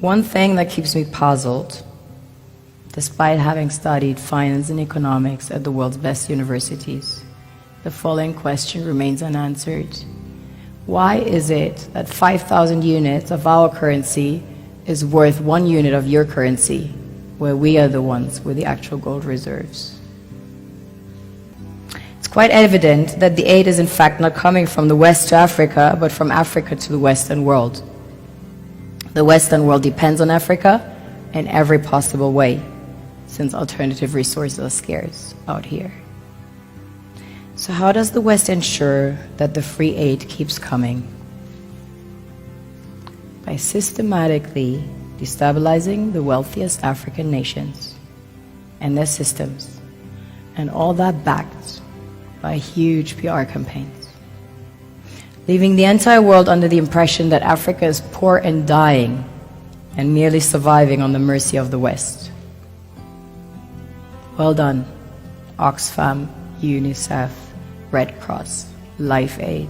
One thing that keeps me puzzled, despite having studied finance and economics at the world's best universities, the following question remains unanswered. Why is it that 5,000 units of our currency is worth 1 unit of your currency, where we are the ones with the actual gold reserves? It's quite evident that the aid is in fact not coming from the West to Africa, but from Africa to the Western world. The Western world depends on Africa in every possible way, since alternative resources are scarce out here. So how does the West ensure that the free aid keeps coming? By systematically destabilizing the wealthiest African nations and their systems, and all that backed by huge PR campaigns, leaving the entire world under the impression that Africa is poor and dying and merely surviving on the mercy of the West. Well done, Oxfam, UNICEF, Red Cross, Life Aid,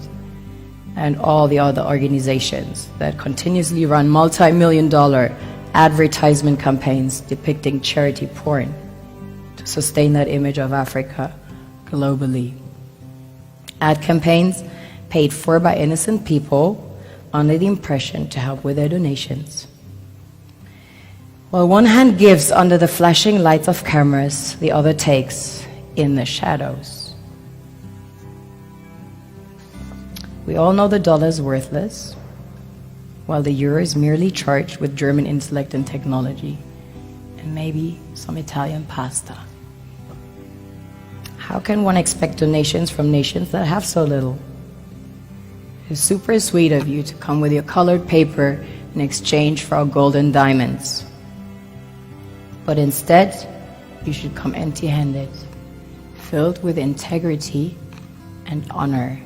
and all the other organizations that continuously run multi-million-dollar advertisement campaigns depicting charity porn to sustain that image of Africa globally. Ad campaigns paid for by innocent people under the impression to help with their donations. While one hand gives under the flashing lights of cameras, the other takes in the shadows. We all know the dollar is worthless, while the euro is merely charged with German intellect and technology, and maybe some Italian pasta. How can one expect donations from nations that have so little? It's super sweet of you to come with your colored paper in exchange for our gold and diamonds. But instead, you should come empty-handed, filled with integrity and honor.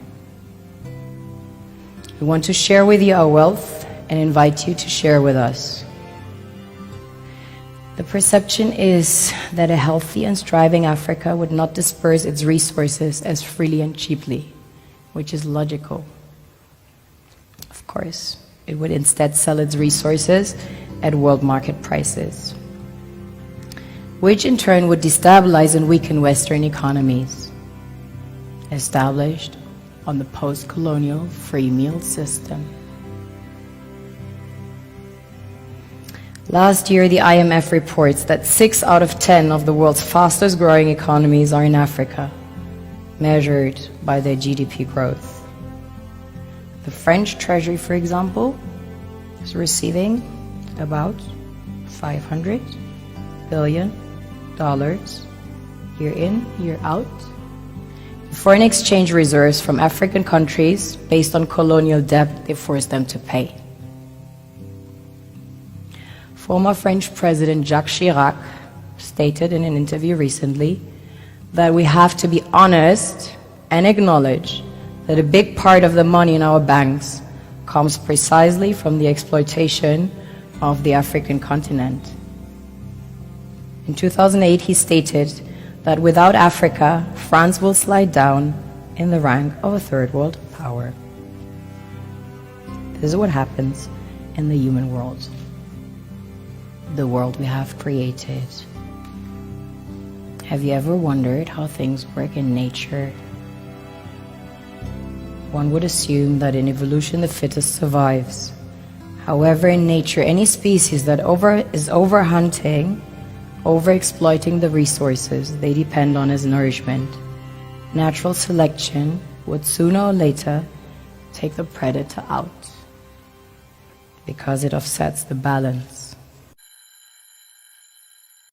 We want to share with you our wealth and invite you to share with us. The perception is that a healthy and thriving Africa would not disperse its resources as freely and cheaply, which is logical. Of course, it would instead sell its resources at world market prices, which in turn would destabilize and weaken Western economies, established on the post-colonial free meal system. Last year, the IMF reports that 6 out of 10 of the world's fastest growing economies are in Africa, measured by their GDP growth. The French Treasury, for example, is receiving about $500 billion year in, year out. Foreign exchange reserves from African countries based on colonial debt they forced them to pay. Former French President Jacques Chirac stated in an interview recently that we have to be honest and acknowledge that a big part of the money in our banks comes precisely from the exploitation of the African continent. In 2008, he stated that without Africa, France will slide down in the rank of a third world power. This is what happens in the human world, the world we have created. Have you ever wondered how things work in nature? One would assume that in evolution the fittest survives. However, in nature, any species that is overhunting, overexploiting the resources they depend on as nourishment, natural selection would sooner or later take the predator out, because it offsets the balance.